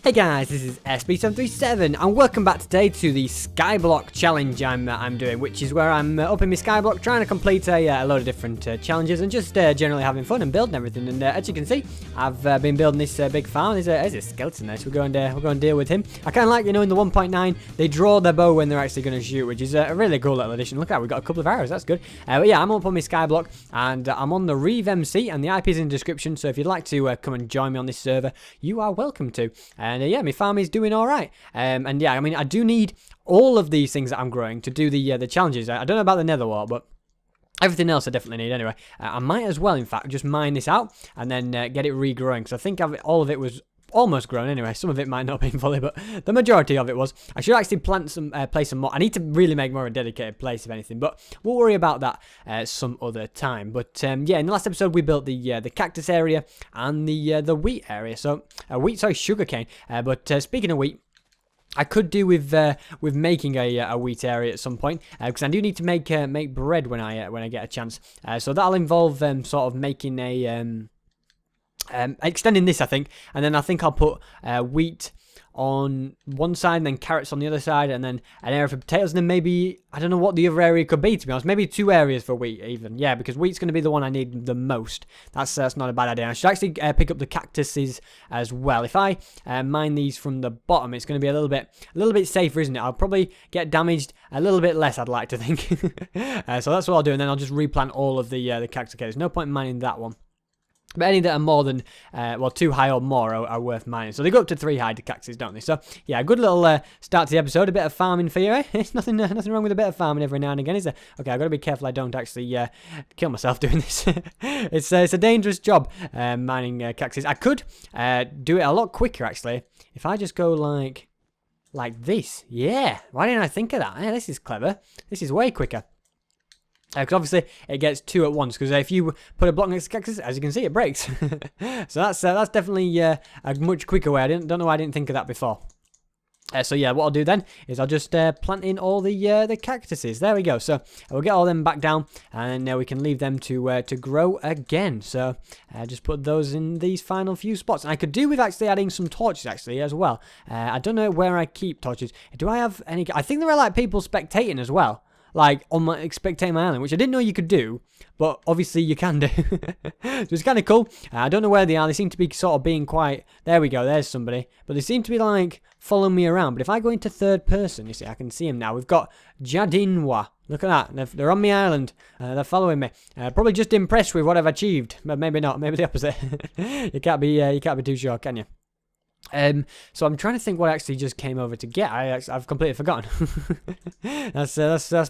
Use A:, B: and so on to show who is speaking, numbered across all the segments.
A: Hey guys, this is SB737 and welcome back today to the Skyblock challenge I'm doing, which is where I'm up in my Skyblock trying to complete a load of different challenges and just generally having fun and building everything. And as you can see, I've been building this big farm. There's a skeleton there, so we're going to deal with him. I kind of like, in the 1.9, they draw their bow when they're actually going to shoot, which is a really cool little addition. Look at that, we've got a couple of arrows, that's good. But yeah, I'm up on my Skyblock and I'm on the Reeve MC and the IP is in the description, so if you'd like to come and join me on this server, you are welcome to. And yeah, my farm is doing all right. And yeah, I mean, I do need all of these things that I'm growing to do the challenges. I don't know about the nether wart, but everything else I definitely need anyway. I might as well, in fact, just mine this out and then get it regrowing, because I think all of it was almost grown anyway. Some of it might not be fully, but the majority of it was. I should actually plant some, place some more. I need to really make more of a dedicated place, if anything, but we'll worry about that some other time. But yeah, in the last episode we built the cactus area and the wheat area. So sugarcane. But speaking of wheat, I could do with making a wheat area at some point, because I do need to make bread when I get a chance. So that'll involve sort of making a extending this, I think, and then I think I'll put wheat on one side and then carrots on the other side, and then an area for potatoes, and then maybe, I don't know what the other area could be, to be honest, maybe 2 areas for wheat even. Yeah, because wheat's going to be the one I need the most. That's not a bad idea. I should actually pick up the cactuses as well. If I mine these from the bottom, it's going to be a little bit safer, isn't it? I'll probably get damaged a little bit less, I'd like to think. So that's what I'll do, and then I'll just replant all of the cactus. Okay, there's no point in mining that one. But any that are more than, 2 high or more are worth mining. So they go up to 3 high, the cactuses, don't they? So, yeah, a good little start to the episode. A bit of farming for you, eh? There's nothing wrong with a bit of farming every now and again, is there? Okay, I've got to be careful I don't actually kill myself doing this. It's a dangerous job, mining cactuses. I could do it a lot quicker, actually, if I just go like this. Yeah, why didn't I think of that? Yeah, this is clever. This is way quicker. Because obviously it gets 2 at once. Because if you put a block next to cactus, as you can see, it breaks. So that's definitely a much quicker way. Don't know why I didn't think of that before. So yeah, what I'll do then is I'll just plant in all the cactuses. There we go. So we'll get all them back down, and then we can leave them to grow again. So just put those in these final few spots. And I could do with actually adding some torches actually as well. I don't know where I keep torches. Do I have any? I think there are like people spectating as well. Like on my spectating my island, which I didn't know you could do, but obviously you can do. So it's kind of cool. I don't know where they are. They seem to be sort of being quite. There we go. There's somebody, but they seem to be like following me around. But if I go into third person, you see, I can see him now. We've got Jadinwa. Look at that. They're on my island. They're following me. Probably just impressed with what I've achieved, but maybe not. Maybe the opposite. You can't be too sure, can you? So I'm trying to think what I actually just came over to get. I've completely forgotten. That's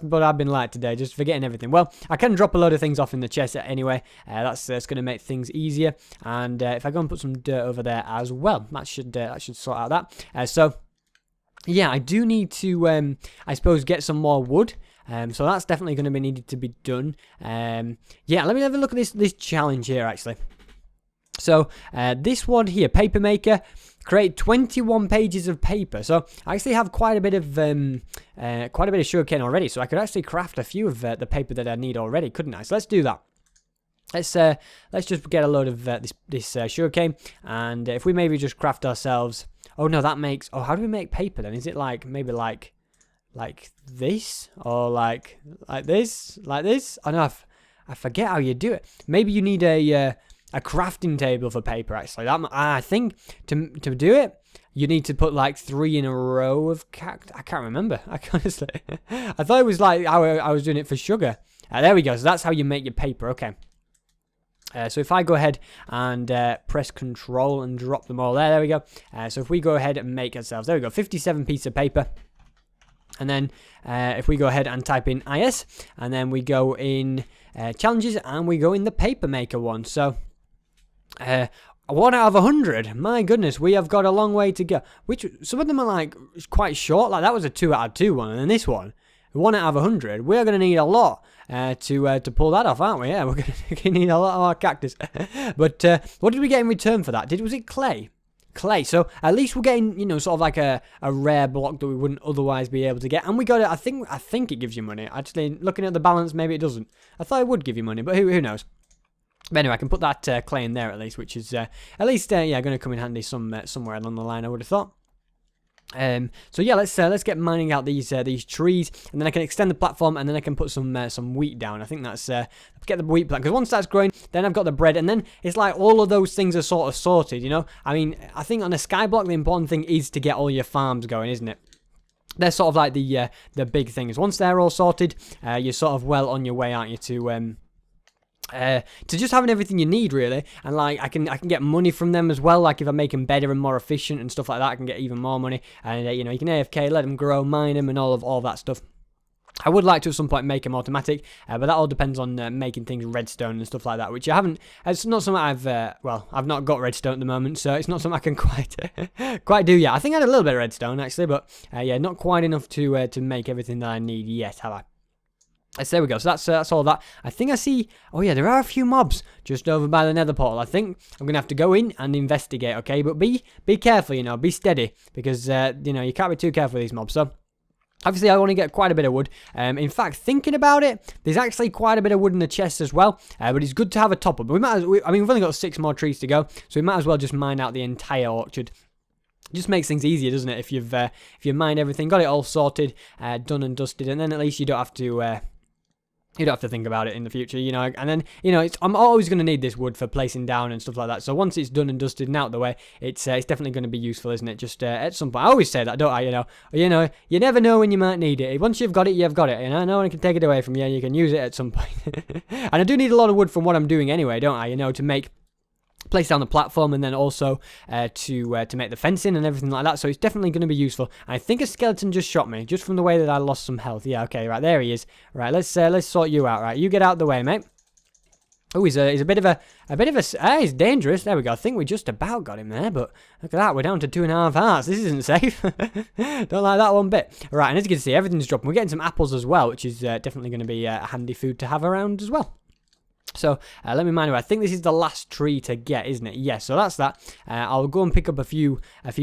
A: what I've been like today, just forgetting everything. Well, I can drop a load of things off in the chest anyway. That's going to make things easier. And if I go and put some dirt over there as well, that should sort out that. So yeah, I do need to, I suppose, get some more wood. So that's definitely going to be needed to be done. Yeah, let me have a look at this challenge here actually. So this one here, paper maker, create 21 pages of paper. So I actually have quite a bit of sugarcane already. So I could actually craft a few of the paper that I need already, couldn't I? So let's do that. Let's just get a load of this sugarcane, and if we maybe just craft ourselves. Oh no, that makes. Oh, how do we make paper then? Is it like maybe like this or like this? Oh no, I forget how you do it. Maybe you need a crafting table for paper, actually. I think to do it, you need to put like 3 in a row of cactus. I can't remember. I thought it was like how I was doing it for sugar. There we go. So that's how you make your paper. Okay. So if I go ahead and press Control and drop them all there we go. So if we go ahead and make ourselves, there we go, 57 pieces of paper. And then if we go ahead and type in IS, and then we go in challenges, and we go in the paper maker one. So 1 out of 100. My goodness, we have got a long way to go. Which some of them are like quite short. Like that was a 2 out of 2 one, and then this one, 1 out of 100. We are going to need a lot to pull that off, aren't we? Yeah, we're going to need a lot of our cactus. But what did we get in return for that? Was it clay? Clay. So at least we're getting, sort of like a rare block that we wouldn't otherwise be able to get. And we got it. I think it gives you money. Actually, looking at the balance, maybe it doesn't. I thought it would give you money, but who knows? But anyway, I can put that clay in there at least, which is yeah, going to come in handy somewhere along the line, I would have thought. So yeah, let's get mining out these trees, and then I can extend the platform, and then I can put some wheat down. I think that's get the wheat plant, because once that's growing, then I've got the bread, and then it's like all of those things are sort of sorted, you know. I mean, I think on a skyblock the important thing is to get all your farms going, isn't it? They're sort of like the big things. Once they're all sorted, you're sort of well on your way, aren't you, to just having everything you need, really. And like I can get money from them as well. Like if I make them better and more efficient and stuff like that, I can get even more money. And you know, you can AFK, let them grow, mine them, and all of that stuff. I would like to at some point make them automatic, but that all depends on making things redstone and stuff like that, which I haven't. It's not something I've not got redstone at the moment, so it's not something I can quite do yet. I think I had a little bit of redstone actually, but yeah, not quite enough to make everything that I need yet, have I? So there we go. So that's all that. I think I see. Oh yeah, there are a few mobs just over by the Nether portal. I think I'm gonna have to go in and investigate. Okay, but be careful. You know, be steady, because you know, you can't be too careful with these mobs. So obviously I want to get quite a bit of wood. In fact, thinking about it, there's actually quite a bit of wood in the chest as well. But it's good to have a top up. But I mean, we've only got 6 more trees to go, so we might as well just mine out the entire orchard. Just makes things easier, doesn't it? If you've mined everything, got it all sorted, done and dusted, and then at least you don't have to. You don't have to think about it in the future, you know. And then, you know, I'm always going to need this wood for placing down and stuff like that. So once it's done and dusted and out the way, it's definitely going to be useful, isn't it? Just at some point. I always say that, don't I? You know, you never know when you might need it. Once you've got it, you've got it. You know, no one can take it away from you. You can use it at some point. And I do need a lot of wood from what I'm doing anyway, don't I? You know, to place down the platform, and then also to make the fencing and everything like that. So it's definitely going to be useful. And I think a skeleton just shot me, just from the way that I lost some health. Yeah, okay, right, there he is. Right, let's sort you out. Right, you get out of the way, mate. Oh, he's a bit of a he's dangerous. There we go. I think we just about got him there, but look at that, we're down to 2.5 hearts. This isn't safe. Don't like that one bit. Right, and as you can see, everything's dropping. We're getting some apples as well, which is definitely going to be handy food to have around as well. So let me mind you, I think this is the last tree to get, isn't it? Yes, so that's that. I'll go and pick up a few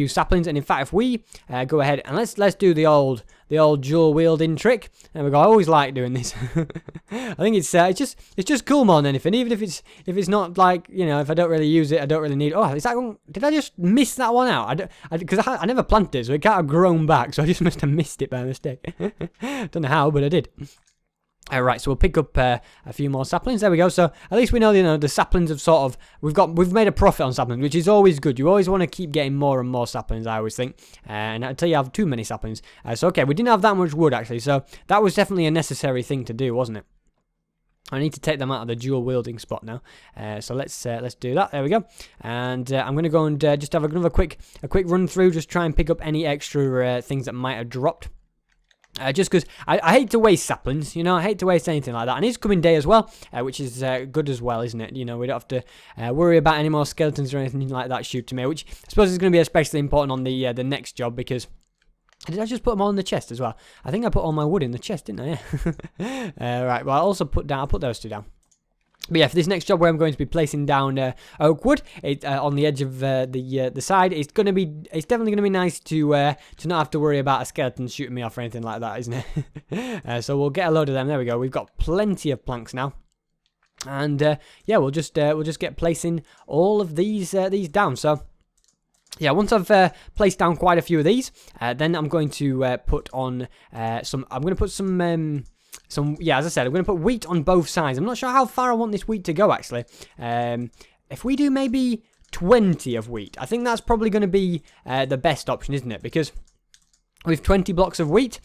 A: saplings, and in fact, if we go ahead and let's do the old dual wielding trick. There we go. I always like doing this. I think it's just cool more than anything. Even if it's not like, you know, if I don't really use it, I don't really need. Oh, is that one? Did I just miss that one out? Because I never planted it, so it can't have grown back. So I just must have missed it by mistake. Don't know how, but I did. Right, so we'll pick up a few more saplings. There we go. So at least we know, you know, the saplings have sort of we've made a profit on saplings, which is always good. You always want to keep getting more and more saplings, I always think. And until you have too many saplings. So okay, we didn't have that much wood actually, so that was definitely a necessary thing to do, wasn't it? I need to take them out of the dual wielding spot now. So let's do that. There we go. And I'm going to go and just have another quick run through, just try and pick up any extra things that might have dropped. Just because I hate to waste saplings, you know, I hate to waste anything like that. And it's coming day as well, which is good as well, isn't it? You know, we don't have to worry about any more skeletons or anything like that shoot to me, which I suppose is going to be especially important on the next job, because did I just put them all in the chest as well? I think I put all my wood in the chest, didn't I? Yeah. Right, well, I'll put those 2 down. But yeah, for this next job where I'm going to be placing down oak wood on the edge of the side, it's definitely going to be nice to not have to worry about a skeleton shooting me off or anything like that, isn't it? So we'll get a load of them. There we go. We've got plenty of planks now. And yeah, we'll just get placing all of these down. So yeah, once I've placed down quite a few of these, then I'm going to put on some. I'm going to put some. Yeah, as I said, I'm going to put wheat on both sides. I'm not sure how far I want this wheat to go, actually. If we do maybe 20 of wheat, I think that's probably going to be the best option, isn't it? Because with 20 blocks of wheat,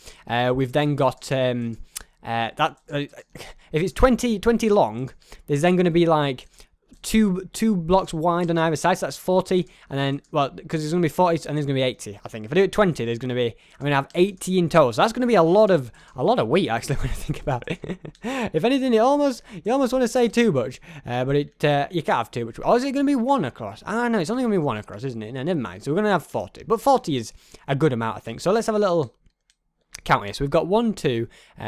A: we've then got if it's 20 long, there's then going to be like two blocks wide on either side, so that's 40, and then, well, because there's going to be 40 and there's going to be 80, I think. If I do it 20, I'm going to have 80 in total, so that's going to be a lot of wheat, actually, when I think about it. If anything, you almost want to say too much, but you can't have too much. Or is it going to be 1 across? Ah, no, it's only going to be 1 across, isn't it? No, never mind, so we're going to have 40, but 40 is a good amount, I think. So let's have a little count here. So we've got 1, 2,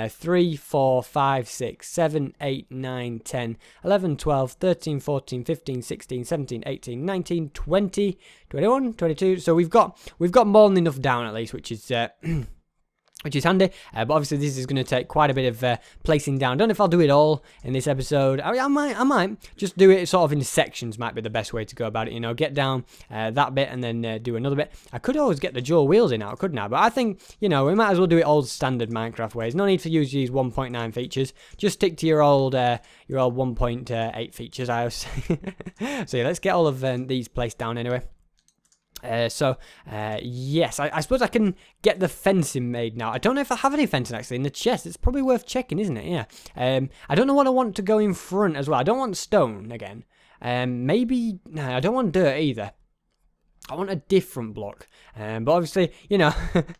A: 3, 4, 5, 6, 7, 8, 9, 10, 11, 12, 13, 14, 15, 16, 17, 18, 19, 20, 21, 22. So we've got more than enough down at least, which is which is handy, but obviously this is going to take quite a bit of placing down. Don't know if I'll do it all in this episode. I might just do it sort of in sections. Might be the best way to go about it. You know, get down that bit and then do another bit. I could always get the dual wheels in out, couldn't I? But I think, you know, we might as well do it old standard Minecraft ways. No need to use these 1.9 features. Just stick to your old 1.8 features. I was so yeah, let's get all of these placed down anyway. Yes, I suppose I can get the fencing made now. I don't know if I have any fencing actually in the chest. It's probably worth checking, isn't it? Yeah. I don't know what I want to go in front as well. I don't want stone again. Maybe, no, I don't want dirt either. I want a different block. But obviously, you know,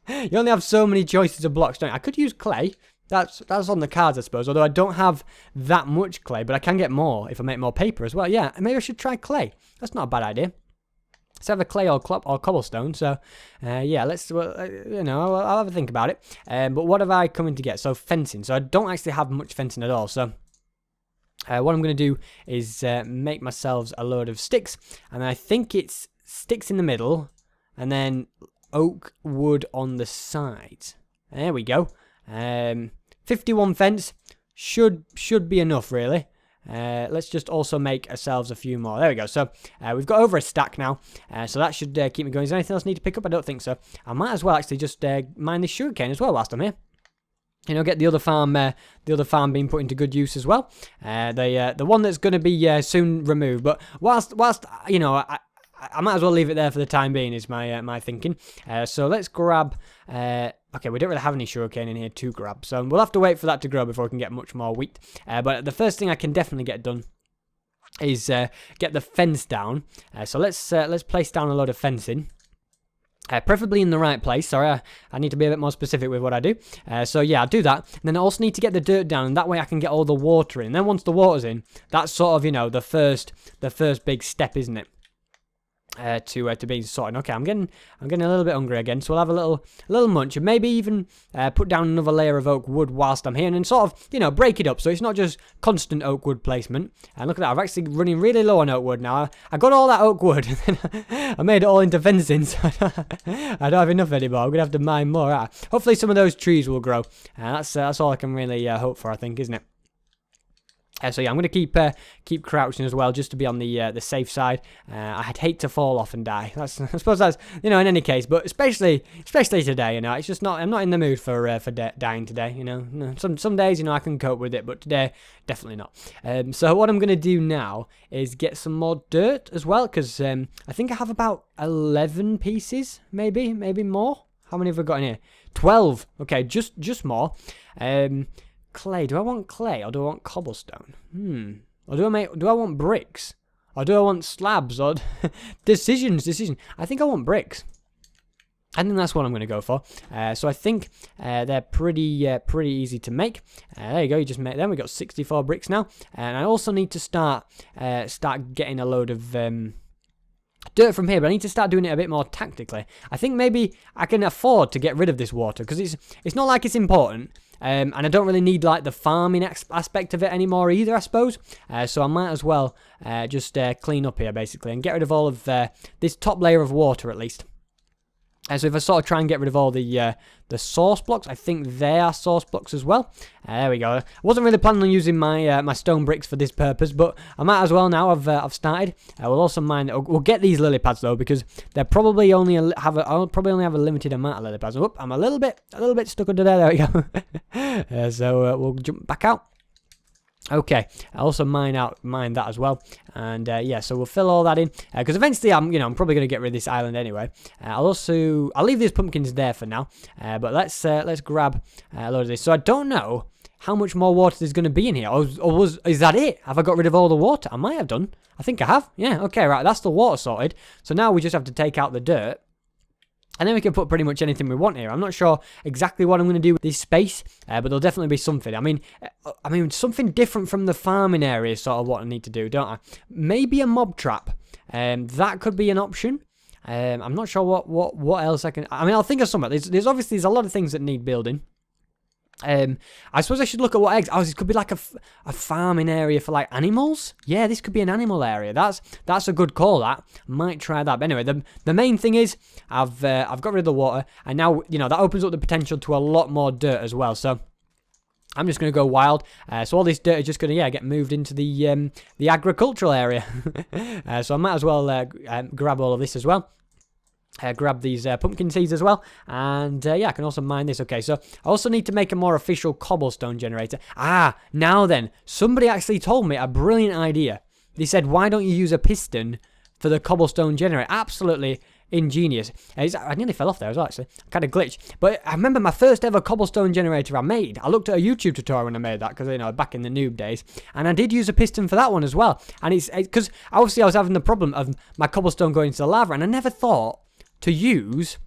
A: you only have so many choices of blocks, don't you? I could use clay. That's on the cards, I suppose. Although I don't have that much clay, but I can get more if I make more paper as well. Yeah, maybe I should try clay. That's not a bad idea. Let's have a clay or cobblestone. So, yeah, you know, I'll have a think about it. But what have I coming to get? So, fencing. So, I don't actually have much fencing at all. So, what I'm going to do is make myself a load of sticks. And I think it's sticks in the middle. And then oak wood on the sides. There we go. 51 fence. Should be enough, really. Let's just also make ourselves a few more. There we go. So we've got over a stack now. So that should keep me going. Is there anything else I need to pick up? I don't think so. I might as well actually just mine this sugarcane as well whilst I'm here. You know, get the other farm being put into good use as well. The one that's going to be soon removed. But whilst you know, I might as well leave it there for the time being. Is my thinking. So let's grab. Okay, we don't really have any sugarcane in here to grab, so we'll have to wait for that to grow before we can get much more wheat. But the first thing I can definitely get done is get the fence down. So let's place down a load of fencing. Preferably in the right place. Sorry, I need to be a bit more specific with what I do. So yeah, I'll do that. And then I also need to get the dirt down, and that way I can get all the water in. And then once the water's in, that's sort of, you know, the first big step, isn't it? To being sorted. Okay, I'm getting a little bit hungry again, so we'll have a little munch, and maybe even put down another layer of oak wood whilst I'm here, and then sort of, you know, break it up so it's not just constant oak wood placement. And look at that, I'm actually running really low on oak wood now. I got all that oak wood, and then I made it all into fencing, so I don't have enough anymore. I'm gonna have to mine more. Hopefully, some of those trees will grow. That's all I can really hope for, I think, isn't it? So yeah, I'm going to keep crouching as well, just to be on the safe side. I'd hate to fall off and die. I suppose that's, you know, in any case, but especially today, you know, it's just not. I'm not in the mood for dying today. You know, some days, you know, I can cope with it, but today definitely not. So what I'm going to do now is get some more dirt as well, because I think I have about 11 pieces, maybe more. How many have I got in here? 12. Okay, just more. Clay. Do I want clay or do I want cobblestone? Or do I want bricks? Or do I want slabs? Or decision. I think I want bricks. I think that's what I'm going to go for. So I think they're pretty easy to make. There you go. You just make them. We got 64 bricks now, and I also need to start getting a load of dirt from here, but I need to start doing it a bit more tactically. I think maybe I can afford to get rid of this water, because it's not like it's important. And I don't really need like the farming aspect of it anymore either, I suppose. So I might as well just clean up here basically and get rid of all of this top layer of water at least. So if I sort of try and get rid of all the source blocks, I think they are source blocks as well. There we go. I wasn't really planning on using my my stone bricks for this purpose, but I might as well now. I've started. We'll also mine. We'll get these lily pads though, because they're probably I'll probably only have a limited amount of lily pads. Oop, I'm a little bit stuck under there. There we go. So we'll jump back out. Okay, I also mine that as well, and yeah, so we'll fill all that in because eventually I'm probably going to get rid of this island anyway. I'll leave these pumpkins there for now, but let's grab a load of this. So I don't know how much more water there's going to be in here, is that it? Have I got rid of all the water? I might have done. I think I have. Yeah. Okay. Right. That's the water sorted. So now we just have to take out the dirt. And then we can put pretty much anything we want here. I'm not sure exactly what I'm going to do with this space, but there'll definitely be something. I mean, something different from the farming area is sort of what I need to do, don't I? Maybe a mob trap. That could be an option. I'm not sure what else I can. I mean, I'll think of something. There's obviously a lot of things that need building. I suppose I should look at what eggs. Oh, this could be like a farming area for like animals. Yeah, this could be an animal area. That's a good call. That might try that. But anyway, the main thing is I've got rid of the water, and now that opens up the potential to a lot more dirt as well. So I'm just going to go wild. So all this dirt is just going to get moved into the agricultural area. So I might as well grab all of this as well. Grab these pumpkin seeds as well, and I can also mine this. Okay, so I also need to make a more official cobblestone generator. Now then, somebody actually told me a brilliant idea. They said, why don't you use a piston for the cobblestone generator? Absolutely ingenious. I nearly fell off there as well, actually. Kind of glitched. But I remember my first ever cobblestone generator I made. I looked at a YouTube tutorial when I made that, because, back in the noob days. And I did use a piston for that one as well. And it's because, obviously, I was having the problem of my cobblestone going into the lava, and I never thought to use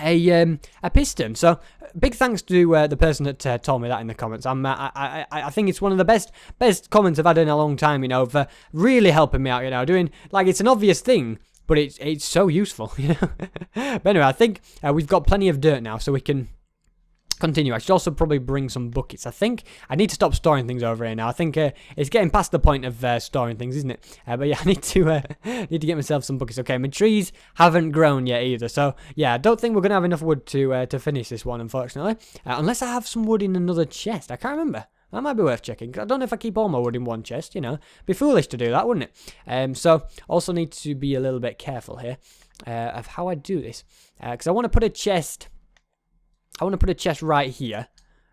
A: a piston. So big thanks to the person that told me that in the comments. I think it's one of the best comments I've had in a long time, for really helping me out, doing, like, it's an obvious thing, but it's so useful, But anyway, I think we've got plenty of dirt now, so we can continue. I should also probably bring some buckets. I think I need to stop storing things over here now. I think it's getting past the point of storing things, isn't it? But yeah, I need to get myself some buckets. Okay, my trees haven't grown yet either, so yeah, I don't think we're gonna have enough wood to finish this one, unfortunately. Unless I have some wood in another chest. I can't remember. That might be worth checking, because I don't know if I keep all my wood in one chest, Be foolish to do that, wouldn't it? So also need to be a little bit careful here of how I do this, because I want to put a chest. I want to put a chest right here,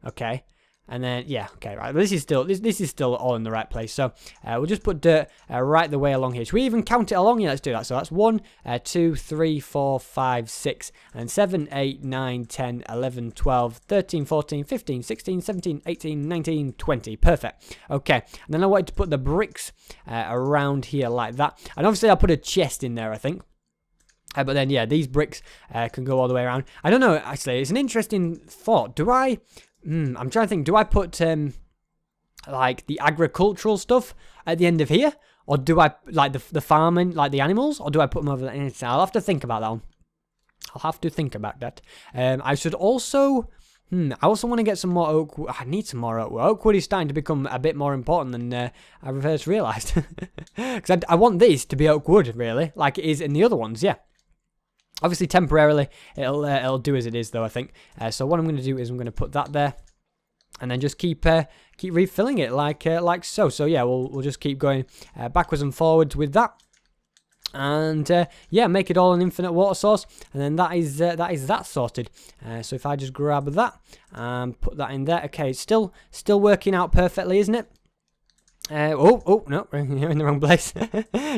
A: okay, and then okay, right. This is still all in the right place. So we'll just put dirt right the way along here. Should we even count it along? Yeah, let's do that. So that's 1, 2, 3, 4, 5, 6, and 7, 8, 9, 10, 11, 12, 13, 14, 15, 16, 17, 18, 19, 20. Perfect. Okay, and then I wanted to put the bricks around here like that, and obviously I'll put a chest in there, I think. But then, these bricks can go all the way around. I don't know, actually. It's an interesting thought. I'm trying to think. Do I put, like, the agricultural stuff at the end of here? Or do I, like, the farming, like the animals? Or do I put them over there? I'll have to think about that one. I'll have to think about that. I should also... I also want to get some more oak wood. I need some more oak wood. Oak wood is starting to become a bit more important than I first realised. Because I want this to be oak wood, really. Like it is in the other ones, yeah. Obviously, temporarily, it'll do as it is, though, I think. So what I'm going to do is I'm going to put that there, and then just keep refilling it like so. So yeah, we'll just keep going backwards and forwards with that, and make it all an infinite water source, and then that is that sorted. So if I just grab that and put that in there, okay, it's still working out perfectly, isn't it? Oh no, you're in the wrong place.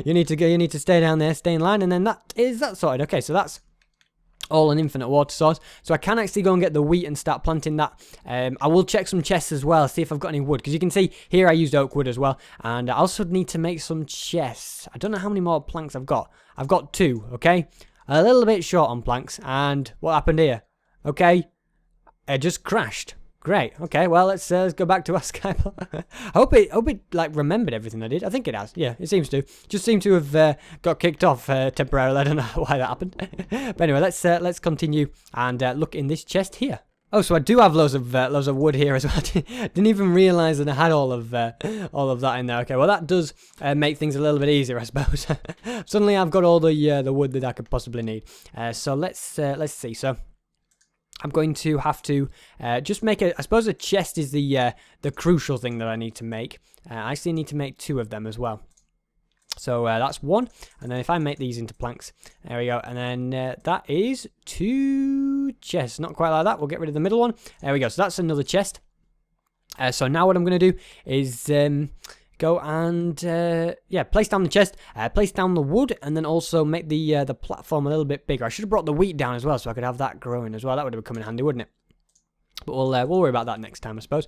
A: You need to stay down there, stay in line, and then that sorted. Okay, so that's all an infinite water source. So I can actually go and get the wheat and start planting that. I will check some chests as well, see if I've got any wood, because you can see here I used oak wood as well, and I also need to make some chests. I don't know how many more planks I've got. I've got 2. Okay, a little bit short on planks, and what happened here? Okay, it just crashed. Great. Okay. Well, let's go back to our Skyblock. hope it like remembered everything I did. I think it has. Yeah, it seems to. Just seem to have got kicked off temporarily. I don't know why that happened. But anyway, let's continue and look in this chest here. Oh, so I do have loads of wood here as well. Didn't even realise that I had all of that in there. Okay, well that does make things a little bit easier, I suppose. Suddenly I've got all the wood that I could possibly need. So let's see. So I'm going to have to just make I suppose a chest is the crucial thing that I need to make. I actually need to make 2 of them as well. So that's 1, and then if I make these into planks, there we go, and then that is 2 chests. Not quite like that. We'll get rid of the middle one. There we go. So that's another chest. So now what I'm going to do is go and place down the chest, place down the wood, and then also make the platform a little bit bigger. I should have brought the wheat down as well, so I could have that growing as well. That would have come in handy, wouldn't it? But we'll worry about that next time, I suppose.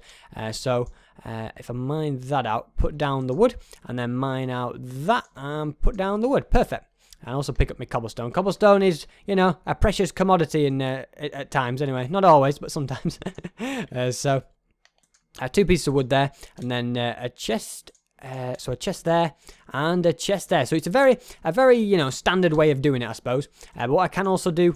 A: So if I mine that out, put down the wood, and then mine out that, and put down the wood. Perfect. And also pick up my cobblestone. Cobblestone is, a precious commodity at times, anyway. Not always, but sometimes. So 2 pieces of wood there, and then a chest. So a chest there and a chest there. So it's a very standard way of doing it, I suppose. But what I can also do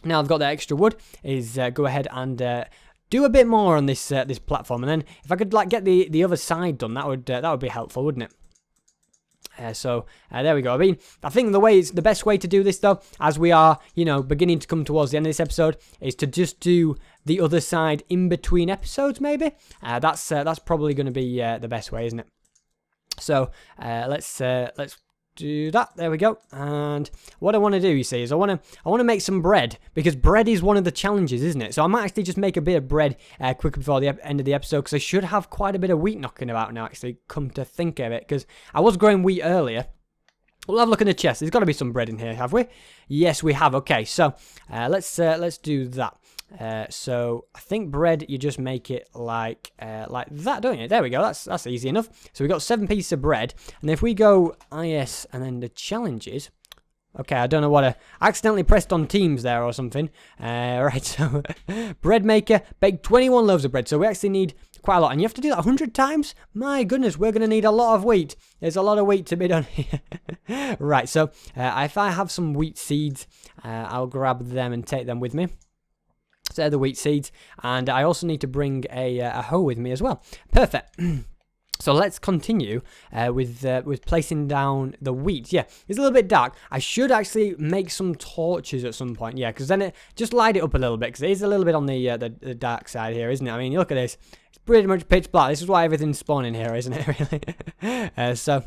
A: now I've got that extra wood is go ahead and do a bit more on this this platform, and then if I could like get the other side done, that would be helpful, wouldn't it? So there we go. I mean, I think the best way to do this though, as we are, you know, beginning to come towards the end of this episode, is to just do the other side in between episodes. Maybe that's probably going to be the best way, isn't it? So let's do that. There we go. And what I want to do, you see, is I want to make some bread, because bread is one of the challenges, isn't it? So I might actually just make a bit of bread quickly before the end of the episode, because I should have quite a bit of wheat knocking about now, actually, come to think of it, because I was growing wheat earlier. We'll have a look in the chest. There's got to be some bread in here, have we? Yes, we have. Okay, so let's do that. So I think bread, you just make it like that, don't you? There we go. That's easy enough. So we got 7 pieces of bread, and if we go IS and then the challenges. Okay, I don't know what I accidentally pressed on teams there or something. Right, so bread maker, bake 21 loaves of bread. So we actually need quite a lot, and you have to do that 100 times. My goodness, we're gonna need a lot of wheat. There's a lot of wheat to be done here. Right, so if I have some wheat seeds, I'll grab them and take them with me. So they're the wheat seeds, and I also need to bring a hoe with me as well. Perfect. So let's continue with placing down the wheat. Yeah, it's a little bit dark. I should actually make some torches at some point. Yeah, because then it just light it up a little bit, because it is a little bit on the dark side here, isn't it? I mean, look at this. It's pretty much pitch black. This is why everything's spawning here, isn't it? Really. So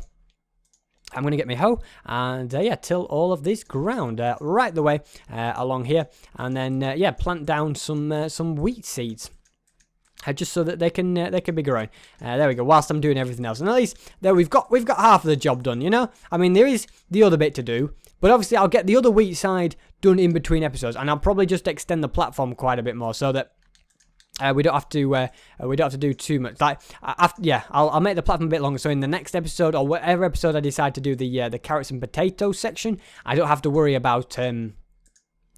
A: I'm going to get my hoe and, yeah, till all of this ground right the way along here. And then, yeah, plant down some wheat seeds. Just so that they can be growing. There we go. Whilst I'm doing everything else, and at least there we've got half of the job done. You know, I mean, there is the other bit to do, but obviously I'll get the other wheat side done in between episodes, and I'll probably just extend the platform quite a bit more so that we don't have to do too much. Like, yeah, I'll make the platform a bit longer. So in the next episode, or whatever episode I decide to do the carrots and potatoes section, I don't have to worry about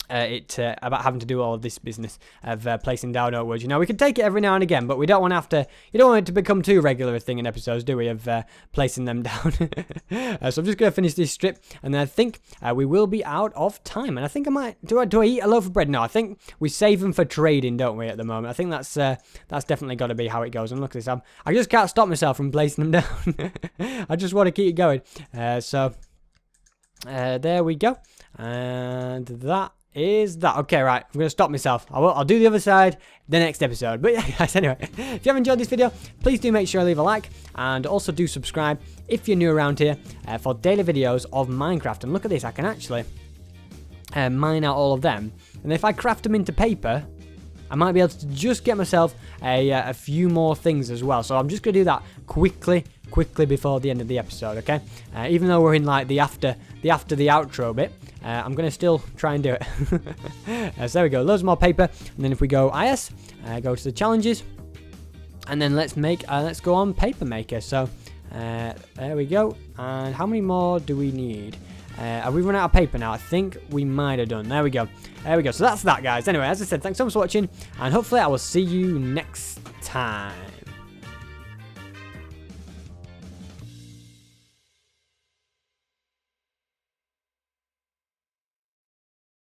A: about having to do all of this business of placing down artworks. You know, we can take it every now and again, but we don't want to you don't want it to become too regular a thing in episodes, do we, of placing them down. So I'm just going to finish this strip, and then I think we will be out of time. And I think I might, do I eat a loaf of bread? No, I think we save them for trading, don't we, at the moment? I think that's definitely got to be how it goes. And look at this, I just can't stop myself from placing them down. I just want to keep it going. So there we go. And that is that. Okay, right, I'm going to stop myself. I'll do the other side the next episode. But yeah, guys, anyway, if you have enjoyed this video, please do make sure to leave a like, and also do subscribe if you're new around here for daily videos of Minecraft. And look at this, I can actually mine out all of them, and if I craft them into paper, I might be able to just get myself a few more things as well. So I'm just going to do that quickly before the end of the episode, okay? Even though we're in like the after the outro bit, I'm going to still try and do it. So there we go, loads more paper. And then if we go IS, go to the challenges, and then let's go on paper maker. So there we go. And how many more do we need? Have we run out of paper now? I think we might have done. There we go. So that's that, guys. Anyway, as I said, thanks so much for watching, and hopefully I will see you next time.